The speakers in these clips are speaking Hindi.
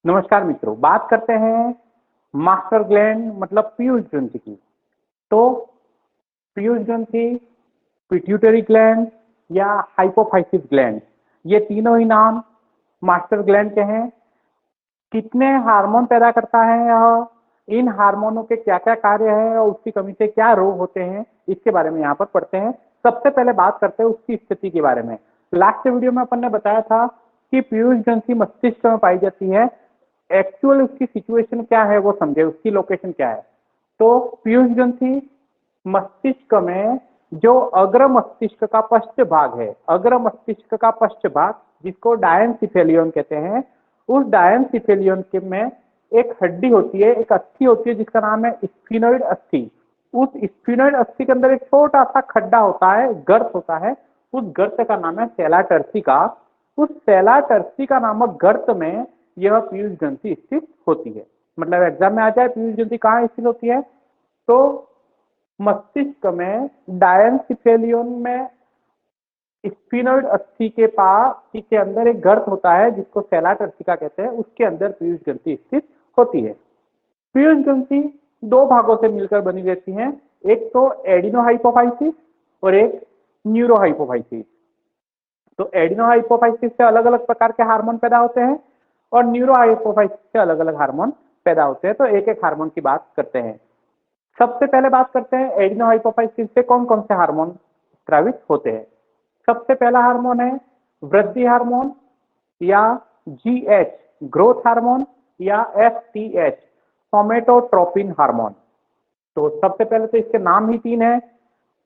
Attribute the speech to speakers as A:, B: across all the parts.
A: नमस्कार मित्रों, बात करते हैं मास्टर ग्लैंड मतलब पीयूष ग्रंथि की। तो पीयूष ग्रंथि, पिट्यूटरी ग्लैंड या हाइपोफाइसिस ग्लैंड, ये तीनों ही नाम मास्टर ग्लैंड के हैं। कितने हार्मोन पैदा करता है यह, इन हार्मोनों के क्या क्या कार्य हैं और उसकी कमी से क्या रोग होते हैं, इसके बारे में यहाँ पर पढ़ते हैं। सबसे पहले बात करते हैं उसकी स्थिति के बारे में। लास्ट वीडियो में अपन ने बताया था कि पीयूष ग्रंथि मस्तिष्क में पाई जाती है। एक्चुअल उसकी सिचुएशन क्या है वो समझे, उसकी लोकेशन क्या है। तो पीयूष ग्रंथि मस्तिष्क में जो अग्र मस्तिष्क का पश्च भाग है, अग्र मस्तिष्क का पश्च भाग जिसको डायनसिफेलियन कहते हैं, उस डायनसिफेलियन के में एक हड्डी होती है, एक अस्थि होती है जिसका नाम है स्फिनोइड अस्थि। उस स्फिनोइड अस्थि के अंदर एक छोटा सा खड्डा होता है, गर्त होता है। उस गर्त का नाम है सेला टर्सिका। उस सेला टर्सिका नामक गर्त में यह पीयूष ग्रंथि स्थित होती है। मतलब एग्जाम में आ जाए पीयूष ग्रंथि कहाँ स्थित होती है, तो मस्तिष्क में डायनसिफेलियन में स्फिनोइड अस्थि के पास के अंदर एक गर्त होता है जिसको सेला टर्सिका कहते हैं, उसके अंदर पीयूष ग्रंथि स्थित होती है। पीयूष ग्रंथि दो भागों से मिलकर बनी रहती है, एक तो एडिनोहाइपोफाइसिस और एक न्यूरोहाइपोफाइसिस। तो एडिनोहाइपोफाइसिस से अलग अलग प्रकार के हार्मोन पैदा होते हैं और न्यूरोहाइपोफाइसिस से अलग अलग हार्मोन पैदा होते हैं। तो एक एक हार्मोन की बात करते हैं। सबसे पहले बात करते हैं एडिनोहाइपोफाइसिस से कौन कौन से हार्मोन स्रावित होते हैं। सबसे पहला हार्मोन है वृद्धि हार्मोन या जीएच ग्रोथ हार्मोन या एफटीएच सोमेटोट्रोपिन हार्मोन। तो सबसे पहले तो इसके नाम ही तीन है,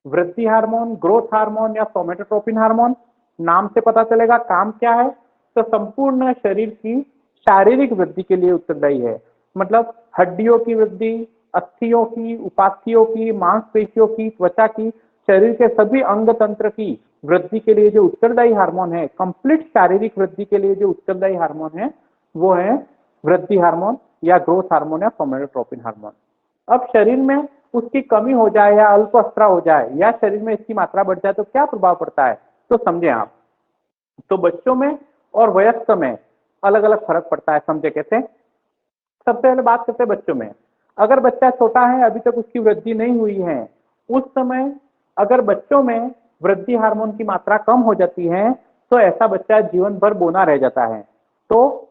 A: वृद्धि हार्मोन, ग्रोथ हार्मोन या सोमेटोट्रोपिन हार्मोन। नाम से पता चलेगा काम क्या है, तो संपूर्ण शरीर की शारीरिक वृद्धि के लिए उत्तरदायी है। मतलब हड्डियों की वृद्धि, अस्थियों की, उपास्थियों की, मांसपेशियों की, त्वचा की, शरीर के सभी अंग तंत्र की वृद्धि के लिए जो उत्तरदायी हार्मोन है, कंप्लीट शारीरिक वृद्धि के लिए जो उत्तरदायी हार्मोन है वो है वृद्धि हार्मोन या ग्रोथ हार्मोन या सोमेटोट्रोपिन हार्मोन। अब शरीर में उसकी कमी हो जाए या अल्पस्त्र हो जाए या शरीर में इसकी मात्रा बढ़ जाए तो क्या प्रभाव पड़ता है, तो समझे आप। तो बच्चों में और वयस्क में अलग अलग फर्क पड़ता है, समझे कैसे। सबसे पहले बात करते हैं बच्चों में। अगर बच्चा छोटा है, अभी तक उसकी वृद्धि नहीं हुई है, उस समय अगर बच्चों में वृद्धि हार्मोन की मात्रा कम हो जाती है तो ऐसा बच्चा जीवन भर बोना रह जाता है। तो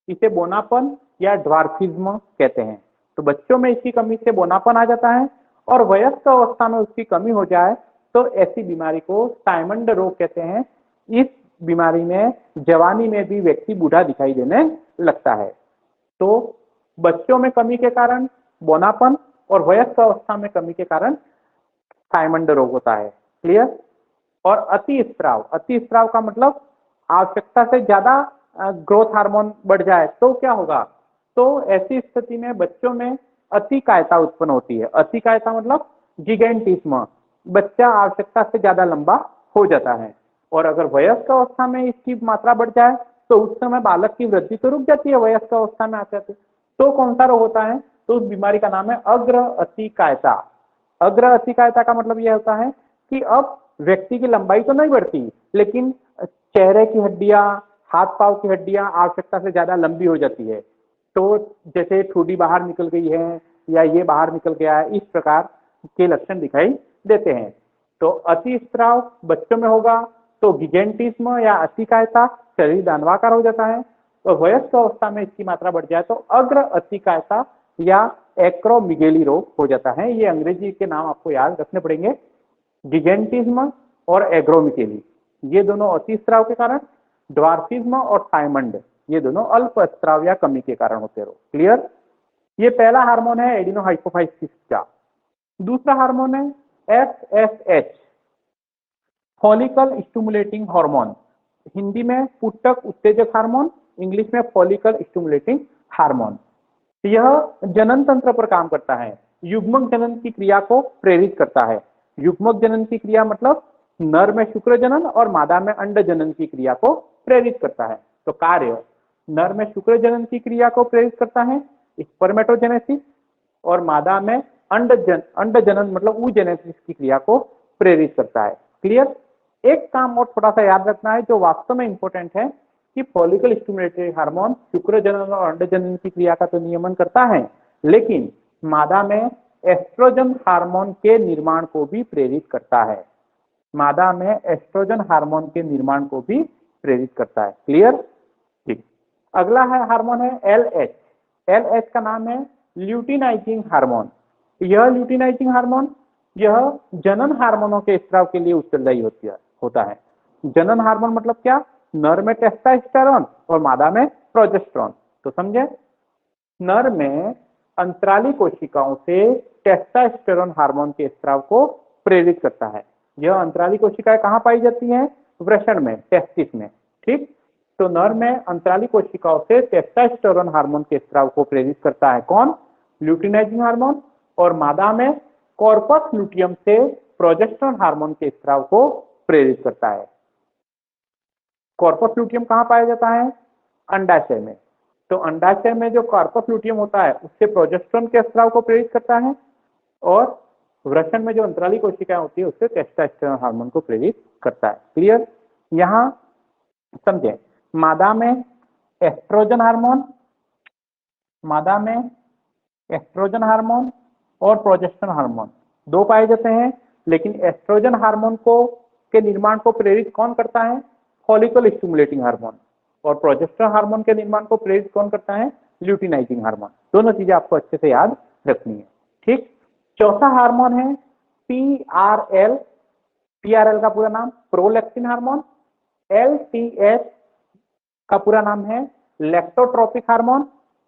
A: इसे बोनापन या ड्वार्फिज्म कहते हैं। तो बच्चों में इसकी कमी से बोनापन आ जाता है और वयस्क अवस्था में उसकी कमी हो जाए तो ऐसी बीमारी को साइमंड रोग कहते हैं। इस बीमारी में जवानी में भी व्यक्ति बूढ़ा दिखाई देने लगता है। तो बच्चों में कमी के कारण बोनापन और वयस्क अवस्था में कमी के कारण थायमंड रोग होता है। क्लियर। और अति स्त्राव, अति स्त्राव का मतलब आवश्यकता से ज्यादा ग्रोथ हार्मोन बढ़ जाए तो क्या होगा, तो ऐसी स्थिति में बच्चों में अतिकायता उत्पन्न होती है। अतिकायता मतलब जिगेंटिज्म, बच्चा आवश्यकता से ज्यादा लंबा हो जाता है। और अगर वयस्क अवस्था में इसकी मात्रा बढ़ जाए तो उस समय बालक की वृद्धि तो रुक जाती है, वयस्क अवस्था में आते आते। तो कौन सा रोग होता है, तो उस बीमारी का नाम है अग्र अतिकायता। अग्र अतिकायता का मतलब यह होता है कि अब व्यक्ति की लंबाई तो नहीं बढ़ती लेकिन चेहरे की हड्डियां, हाथ पांव की हड्डियां आवश्यकता से ज्यादा लंबी हो जाती है। तो जैसे ठुड्डी बाहर निकल गई है या ये बाहर निकल गया है, इस प्रकार के लक्षण दिखाई देते हैं। तो अति स्त्राव बच्चों में होगा तो गिगेंटिज्म या अतिकायता, शरीर दानवाकार हो जाता है। तो वयस्क अवस्था में इसकी मात्रा बढ़ जाए तो अग्र अतिकायता या एक्रोमिगेली रोग हो जाता है। ये अंग्रेजी के नाम आपको याद रखने पड़ेंगे, गिगेंटिज्म और एग्रोमिकेली, ये दोनों अति स्त्राव के कारण, ड्वार्फिज्म और थायमंड ये दोनों अल्प स्त्राव या कमी के कारण होते रहो। क्लियर। ये पहला हार्मोन है एडिनोहाइपोफाइसिस का। दूसरा हार्मोन है FSH, follicle stimulating hormone. Hindi में पुटक उत्तेजक हार्मोन, इंग्लिश में फॉलिकल स्टिमुलेटिंग हार्मोन। यह जनन तंत्र पर काम करता है, युग्मक जनन की क्रिया को प्रेरित करता है। युग्मक जनन की क्रिया मतलब नर में शुक्र जनन और मादा में अंड जनन की क्रिया को प्रेरित करता है। तो कार्य, नर में शुक्र जनन की क्रिया को प्रेरित करता है स्पर्मेटोजेनेसिस, और मादा में अंड जनन मतलब ऊजेनेसिस की क्रिया को प्रेरित करता है। क्लियर। एक काम और थोड़ा सा याद रखना है जो वास्तव में इंपॉर्टेंट है, कि फॉलिकल स्टिमुलेटरी हार्मोन शुक्र जनन और अंड जनन की क्रिया का तो नियमन करता है, लेकिन मादा में एस्ट्रोजन हार्मोन के निर्माण को भी प्रेरित करता है। मादा में एस्ट्रोजन हार्मोन के निर्माण को भी प्रेरित करता है। क्लियर? ठीक। अगला है हार्मोन है LH। LH का नाम है ल्यूटिनाइजिंग हार्मोन। यह ल्यूटिनाइजिंग हार्मोन यह जनन हार्मोनों के स्राव के लिए उत्तरदायी होता है। जनन हार्मोन मतलब क्या? नर में टेस्टोस्टेरोन और मादा में प्रोजेस्टेरोन। तो समझे, नर में अंतराली कोशिकाओं से टेस्टोस्टेरोन हार्मोन के स्राव को प्रेरित करता है। यह अंतराली कोशिकाएं कहाँ पाई जाती हैं? वृषण में, टेस्टिस में। ठीक, तो नर में अंतराली कोशिकाओं से टेस्टोस्टेरोन हार्मोन के स्राव को प्रेरित करता है कौन? Luteinizing hormone. और मादा में कॉर्पस लुटियम से प्रोजेस्टेरोन हार्मोन के स्राव को प्रेरित करता है। कॉर्पस लुटियम कहाँ पाया जाता है? अंडाशय में। तो अंडाशय में जो कॉर्पस लुटियम होता है उससे प्रोजेस्टेरोन के स्राव को प्रेरित करता है, और वृषण में जो अंतराली कोशिकाएं होती है उससे टेस्टोस्टेरोन हार्मोन को प्रेरित करता है। क्लियर? यहाँ समझे, मादा में एस्ट्रोजन हार्मोन, मादा में एस्ट्रोजन हार्मोन और प्रोजेस्टेरोन हार्मोन दो पाए जाते हैं, लेकिन एस्ट्रोजन हार्मोन को के निर्माण को प्रेरित कौन करता है? Follicle stimulating hormone. और प्रोजेस्टेरोन हार्मोन के निर्माण को प्रेरित कौन करता है? Luteinizing hormone. दोनों चीजें आपको अच्छे से याद रखनी है। ठीक, चौथा हार्मोन है PRL। PRL का पूरा नाम प्रोलैक्टिन हार्मोन। LTH का पूरा नाम है लैक्टोट्रोपिक हार्मोन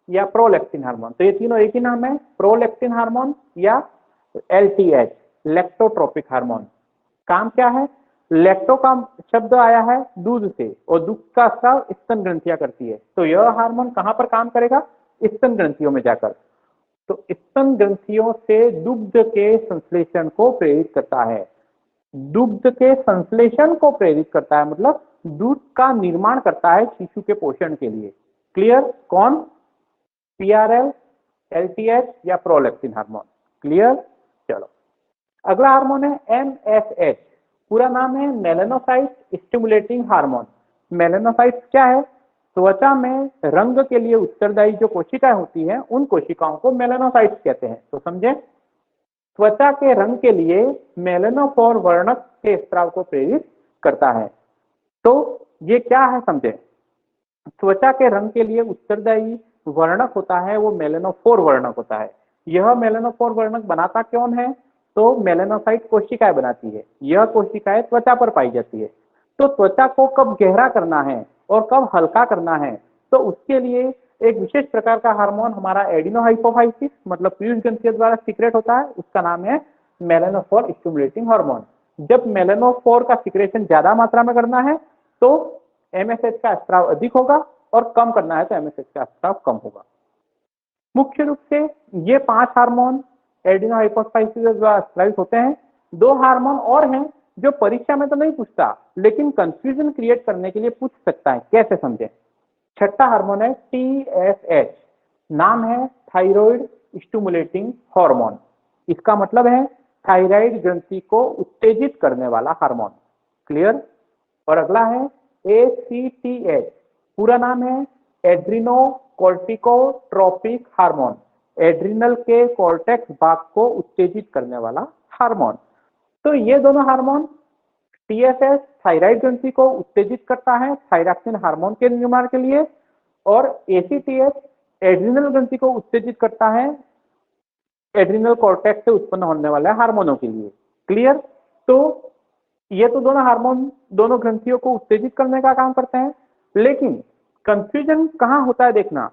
A: या प्रोलैक्टिन हार्मोन। तो ये तीनों एक ही नाम है, प्रोलैक्टिन हार्मोन या LTH, लैक्टोट्रोपिक हार्मोन। काम क्या है? लैक्टो का शब्द आया है दूध से, और दूध का स्राव स्तन ग्रंथियां करती है। तो यह हार्मोन कहां पर काम करेगा? स्तन ग्रंथियों में जाकर। तो स्तन ग्रंथियों से दुग्ध के संश्लेषण को प्रेरित करता है। दुग्ध के संश्लेषण को प्रेरित करता है मतलब दूध का निर्माण करता है शिशु के पोषण के लिए। क्लियर? कौन? PRL, LTH या प्रोलैक्टिन हार्मोन। क्लियर? चलो, अगला हार्मोन है MSH। पूरा नाम है मेलानोसाइट स्टिमुलेटिंग हार्मोन। मेलानोसाइट क्या है? त्वचा में रंग के लिए उत्तरदायी जो कोशिकाएं होती हैं उन कोशिकाओं को मेलानोसाइट्स कहते हैं। तो समझे, त्वचा के रंग के लिए मेलानोफोर वर्णक के स्राव को प्रेरित करता है। तो ये क्या है समझे, त्वचा के रंग के लिए उत्तरदायी वर्णक होता है वो मेलानोफोर वर्णक होता है। यह मेलानोफोर वर्णक बनाता कौन है? तो मेलानोसाइट कोशिकाएं बनाती है। यह कोशिकाएं त्वचा पर पाई जाती है। तो त्वचा को कब गहरा करना है और कब हल्का करना है, तो उसके लिए एक विशेष प्रकार का हार्मोन हमारा एडिनोहाइपोफाइसिस मतलब पीयूष ग्रंथि द्वारा सीक्रेट होता है, उसका नाम है मेलानोफोर स्टिमुलेटिंग हार्मोन। जब मेलानोफोर का सीक्रेशन ज्यादा मात्रा में करना है तो MSH का स्राव अधिक होगा, और कम करना है तो MSH का स्राव कम होगा। मुख्य रूप से ये 5 हार्मोन एडिनोहाइपोफाइसिस द्वारा स्रावित होते हैं। 2 हार्मोन और हैं जो परीक्षा में तो नहीं पूछता, लेकिन कंफ्यूजन क्रिएट करने के लिए पूछ सकता है। कैसे समझे? छठा हार्मोन है TSH। नाम है थायराइड स्टिमुलेटिंग हार्मोन। इसका मतलब है थायराइड ग्रंथि को उत्तेजित करने वाला हार्मोन। क्लियर? और अगला है ACTH। पूरा नाम है एड्रिनो कोर्टिकोट्रोपिक हार्मोन। एड्रिनल के कॉर्टेक्स भाग को उत्तेजित करने वाला हार्मोन। तो ये दोनों हार्मोन, TSH थायराइड ग्रंथि को उत्तेजित करता है थायरॉक्सिन हार्मोन के निर्माण के लिए, और ACTH एड्रिनल ग्रंथि को उत्तेजित करता है एड्रिनल कॉर्टेक्स से उत्पन्न होने वाले हार्मोनों के लिए। क्लियर? तो ये तो दोनों हार्मोन दोनों ग्रंथियों को उत्तेजित करने का काम करते हैं, लेकिन कंफ्यूजन कहां होता है देखना,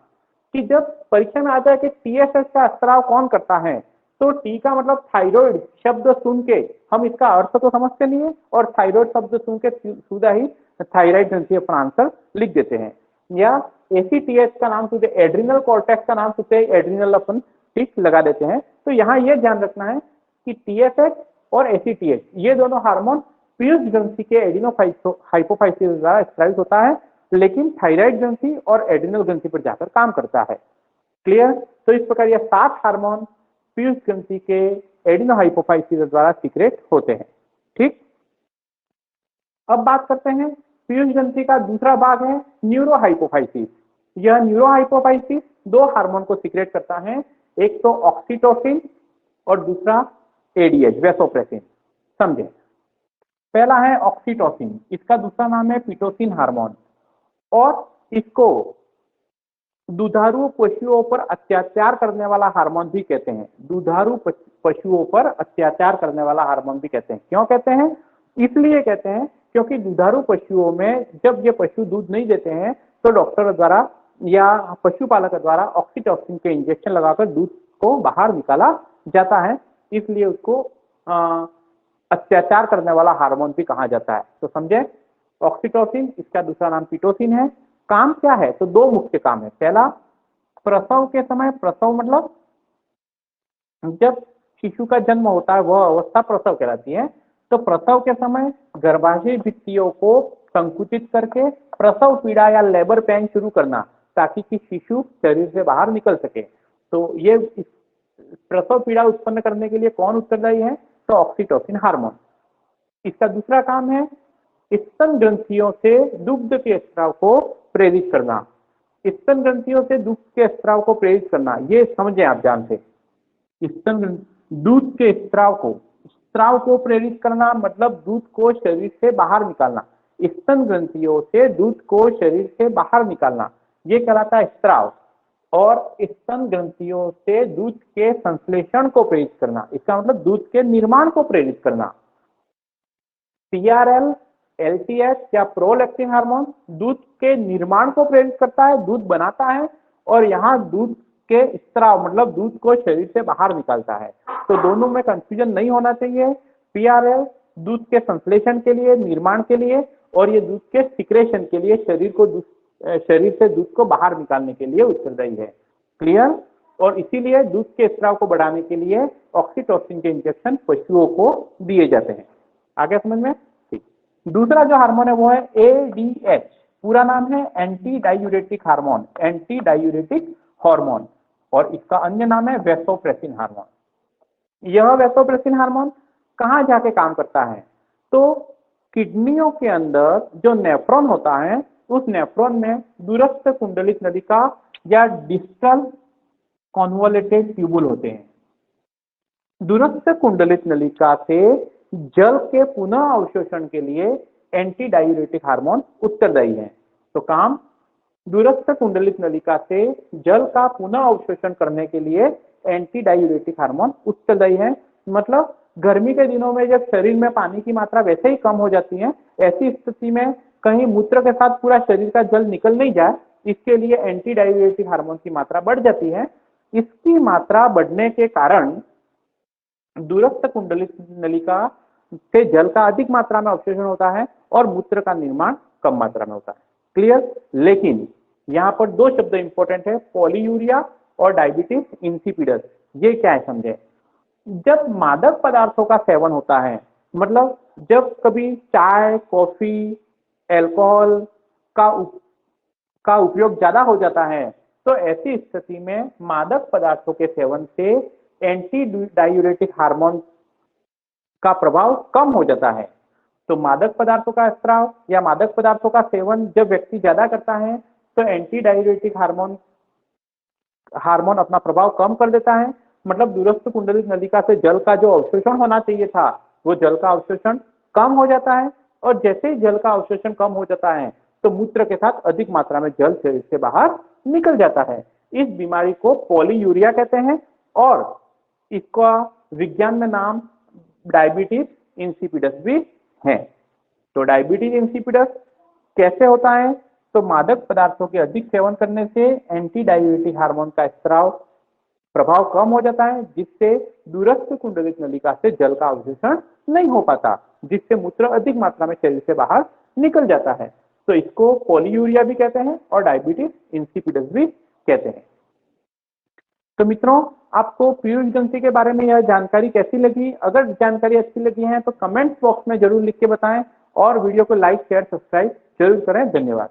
A: कि जब परीक्षा में आता है कि TSH का स्राव कौन करता है, तो T का मतलब थायराइड शब्द सुन के हम इसका अर्थ तो समझते नहीं है, और थायराइड शब्द सुन के सीधा ही थायराइड ग्रंथि अपना आंसर लिख देते हैं। या ACTH का नाम सुनते, एड्रिनल कॉर्टेक्स का नाम सुनते एड्रिनल अपन टिक लगा देते हैं। तो यहाँ ये ध्यान रखना है कि TSH और ACTH ये दोनों हार्मोन पीयूष ग्रंथि के एडिनोहाइपोफाइसिस द्वारा स्रावित होता है, लेकिन थायराइड ग्रंथि और एड्रिनल ग्रंथि पर जाकर काम करता है। क्लियर? तो इस प्रकार ये 7 हार्मोन पीयूष ग्रंथि के एडिनोहाइपोफाइसिस द्वारा सीक्रेट होते हैं। ठीक, अब बात करते हैं पीयूष ग्रंथि का दूसरा भाग है न्यूरोहाइपोफाइसिस। यह न्यूरोहाइपोफाइसिस दो हार्मोन को सीक्रेट करता है, एक तो ऑक्सीटोसिन और दूसरा एडीएच वैसोप्रेसिन। समझे, पहला है ऑक्सीटोसिन, इसका दूसरा नाम है पिटोसिन हार्मोन, और इसको दुधारू पशुओं पर अत्याचार करने वाला हार्मोन भी कहते हैं। दुधारू पशुओं पर अत्याचार करने वाला हार्मोन भी कहते हैं। क्यों कहते हैं? इसलिए कहते हैं क्योंकि दुधारू पशुओं में जब ये पशु दूध नहीं देते हैं तो डॉक्टर द्वारा या पशुपालक द्वारा ऑक्सीटोसिन के इंजेक्शन लगाकर दूध को बाहर निकाला जाता है, इसलिए उसको अत्याचार करने वाला हार्मोन भी कहा जाता है। तो समझे, ऑक्सीटोसिन, इसका दूसरा नाम पिटोसिन है। काम क्या है? तो दो मुख्य काम है। पहला, प्रसव के समय, प्रसव मतलब जब शिशु का जन्म होता है वह अवस्था प्रसव कहलाती है। तो प्रसव के समय गर्भाशय भित्तियों को संकुचित करके प्रसव पीड़ा या लेबर पेन शुरू करना ताकि कि शिशु शरीर से बाहर निकल सके। तो ये प्रसव पीड़ा उत्पन्न करने के लिए कौन उत्तरदायी है? तो ऑक्सीटोसिन हार्मोन। इसका दूसरा काम है स्तन ग्रंथियों से दुग्ध के स्राव को प्रेरित करना। स्तन ग्रंथियों से दुग्ध के स्राव को प्रेरित करना, ये समझे आप ध्यान से। स्तन दूध के स्राव को प्रेरित करना मतलब दूध को शरीर से बाहर निकालना। स्तन ग्रंथियों से दूध को शरीर से बाहर निकालना, ये कहलाता है स्राव। और स्तन ग्रंथियों से दूध के संश्लेषण को प्रेरित करना, इसका मतलब दूध के निर्माण को प्रेरित करना। पीआरएल, एलटीएच या प्रोलैक्टिन हार्मोन दूध के निर्माण को प्रेरित करता है, दूध बनाता है, और यहाँ दूध के स्राव मतलब दूध को शरीर से बाहर निकालता है। तो दोनों में कंफ्यूजन नहीं होना चाहिए। पीआरएल दूध के संश्लेषण के लिए, निर्माण के लिए, और ये दूध के सिक्रेशन के लिए, शरीर से दूध को बाहर निकालने के लिए उत्तरदायी है। क्लियर? और इसीलिए दूध के स्राव को बढ़ाने के लिए ऑक्सीटोसिन के इंजेक्शन पशुओं को दिए जाते हैं। आगे समझ में? ठीक। दूसरा जो हार्मोन है वो है एडीएच, पूरा नाम है anti diuretic hormone, anti diuretic hormone, और इसका अन्य नाम है वैसोप्रेसिन हार्मोन। यह वैसोप्रेसिन हार्मोन कहाँ जाके काम करता है? तो किडनियों के अंदर जो नेफ्रॉन होता है उस नेफ्रॉन में दूरस्थ कुंडलित नलिका या डिस्टल कॉन्वोलेटेड ट्यूबुल होते हैं। दूरस्थ कुंडलित नलिका से जल के पुनः अवशोषण के लिए एंटी डायूरेटिक हार्मोन उत्तरदायी है। तो काम, दूरस्थ कुंडलित नलिका से जल का पुनः अवशोषण करने के लिए एंटी डायूरेटिक हार्मोन उत्तरदायी है। मतलब गर्मी के दिनों में जब शरीर में पानी की मात्रा वैसे ही कम हो जाती है, ऐसी स्थिति में कहीं मूत्र के साथ पूरा शरीर का जल निकल नहीं जाए, इसके लिए एंटी डायूरेटिक हार्मोन की मात्रा बढ़ जाती है। इसकी मात्रा बढ़ने के कारण दूरस्थ कुंडलित नलिका से जल का अधिक मात्रा में अवशोषण होता है और मूत्र का निर्माण कम मात्रा में होता है। क्लियर? लेकिन यहाँ पर दो शब्द इंपॉर्टेंट है, पॉलीयूरिया और डायबिटीज इंसिपिडस। ये क्या है समझे? जब मादक पदार्थों का सेवन होता है, मतलब जब कभी चाय, कॉफी, अल्कोहल का उपयोग ज्यादा हो जाता है, तो ऐसी स्थिति में मादक पदार्थों के सेवन से एंटी डायूरेटिक हार्मोन का प्रभाव कम हो जाता है। तो मादक पदार्थों का स्राव या मादक पदार्थों का सेवन जब व्यक्ति ज्यादा करता है तो एंटी डायूरेटिक हार्मोन अपना प्रभाव कम कर देता है। मतलब दूरस्थ कुंडलित नलिका से जल का जो अवशोषण होना चाहिए था वो जल का अवशोषण कम हो जाता है, और जैसे ही जल का अवशोषण कम हो जाता है तो मूत्र के साथ अधिक मात्रा में जल शरीर से बाहर निकल जाता है। इस बीमारी को पॉलीयूरिया कहते हैं, और इसका विज्ञान में नाम डायबिटीज इंसिपिडस भी है। तो डायबिटीज इंसिपिडस कैसे होता है? तो मादक पदार्थों के अधिक सेवन करने से एंटी डायूरेटिक हार्मोन का स्राव प्रभाव कम हो जाता है, जिससे दूरस्थ कुंडलित नलिका से जल का अवशोषण नहीं हो पाता, जिससे मूत्र अधिक मात्रा में शरीर से बाहर निकल जाता है। तो इसको पॉलीयूरिया भी कहते हैं और डायबिटीज इंसिपिडस भी कहते हैं। तो मित्रों, आपको पीयूष ग्रंथि के बारे में यह जानकारी कैसी लगी? अगर जानकारी अच्छी लगी है तो कमेंट बॉक्स में जरूर लिख के बताएं, और वीडियो को लाइक, शेयर, सब्सक्राइब जरूर करें। धन्यवाद।